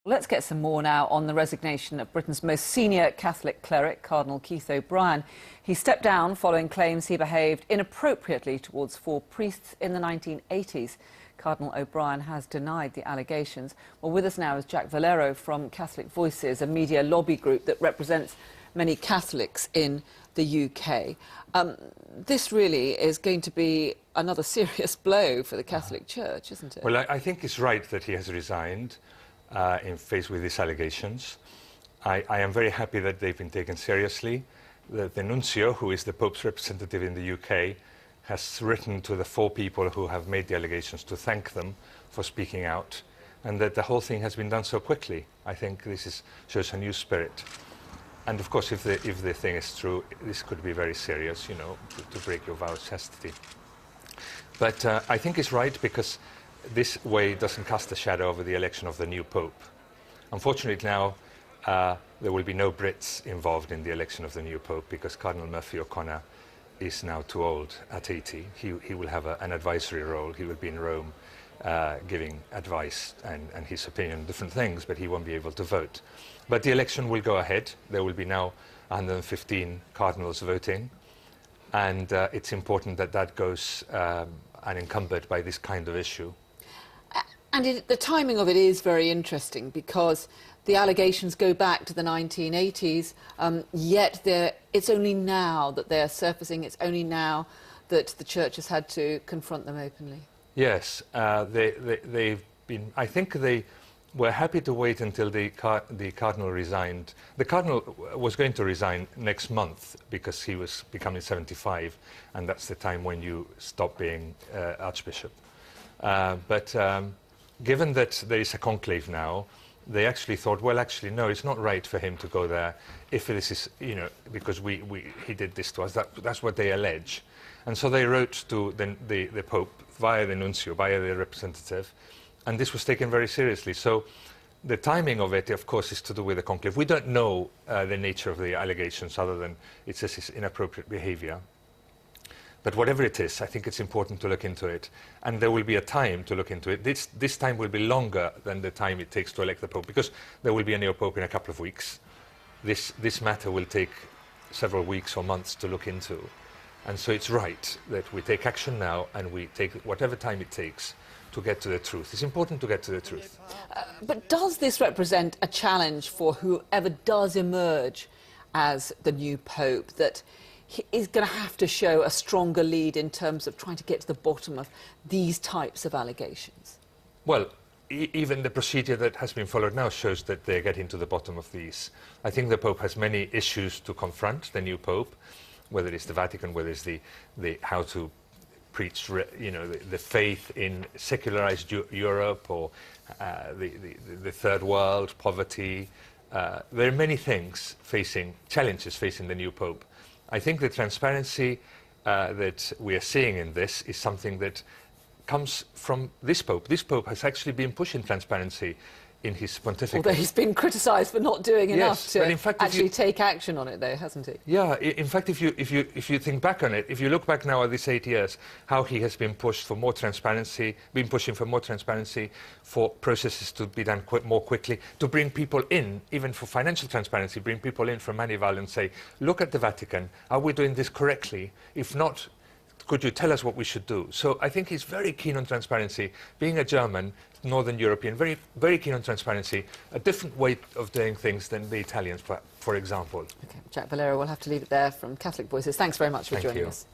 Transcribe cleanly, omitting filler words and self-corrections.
Let's get some more now on the resignation of Britain's most senior Catholic cleric, Cardinal Keith O'Brien. He stepped down following claims he behaved inappropriately towards 4 priests in the 1980s. Cardinal O'Brien has denied the allegations. Well, with us now is Jack Valero from Catholic Voices, a media lobby group that represents many Catholics in the UK. This really is going to be another serious blow for the Catholic Church, isn't it? Well, I think it's right that he has resigned in face with these allegations. I am very happy that they've been taken seriously. The nuncio, who is the Pope's representative in the UK, has written to the 4 people who have made the allegations to thank them for speaking out, and that the whole thing has been done so quickly. I think this shows a new spirit. And of course, if the thing is true, this could be very serious, you know, to break your vow of chastity. But I think it's right because this way doesn't cast a shadow over the election of the new Pope. Unfortunately now, there will be no Brits involved in the election of the new Pope because Cardinal Murphy O'Connor is now too old at 80. He will have an advisory role. He will be in Rome giving advice and his opinion on different things, but he won't be able to vote. But the election will go ahead. There will be now 115 cardinals voting, and it's important that that goes unencumbered by this kind of issue. And the timing of it is very interesting because the allegations go back to the 1980s, yet it's only now that they're surfacing, it's only now that the Church has had to confront them openly. Yes, they've been, I think they were happy to wait until the Cardinal resigned. The Cardinal was going to resign next month because he was becoming 75, and that's the time when you stop being Archbishop. Given that there is a conclave now, they actually thought, well, actually, no, it's not right for him to go there if this is, you know, because he did this to us. That's what they allege. And so they wrote to the Pope via the nuncio, via the representative, and this was taken very seriously. So the timing of it, of course, is to do with the conclave. We don't know the nature of the allegations other than it says it's inappropriate behavior. But whatever it is, I think it's important to look into it. And there will be a time to look into it. This time will be longer than the time it takes to elect the Pope, because there will be a new Pope in a couple of weeks. This matter will take several weeks or months to look into. And so it's right that we take action now and we take whatever time it takes to get to the truth. It's important to get to the truth. But does this represent a challenge for whoever does emerge as the new Pope, that he is going to have to show a stronger lead in terms of trying to get to the bottom of these types of allegations? Well, even the procedure that has been followed now shows that they're getting to the bottom of these. I think the Pope has many issues to confront, the new Pope, whether it's the Vatican, whether it's the how to preach, you know, the faith in secularized Europe, or the third world, poverty. There are many things challenges facing the new Pope. I think the transparency that we are seeing in this is something that comes from this Pope. This Pope has actually been pushing transparency in his pontificate. Although he's been criticised for not doing enough to in fact, actually take action on it, though, hasn't he? Yeah, in fact, if you think back on it, if you look back now at these 8 years, how he has been pushing for more transparency, for processes to be done more quickly, to bring people in, even for financial transparency, bring people in from Manival and say, look at the Vatican, are we doing this correctly? If not, could you tell us what we should do? So I think he's very keen on transparency. Being a German, Northern European, very, very keen on transparency, a different way of doing things than the Italians, for example. Okay, Jack Valero, we'll have to leave it there from Catholic Voices. Thanks very much for joining us.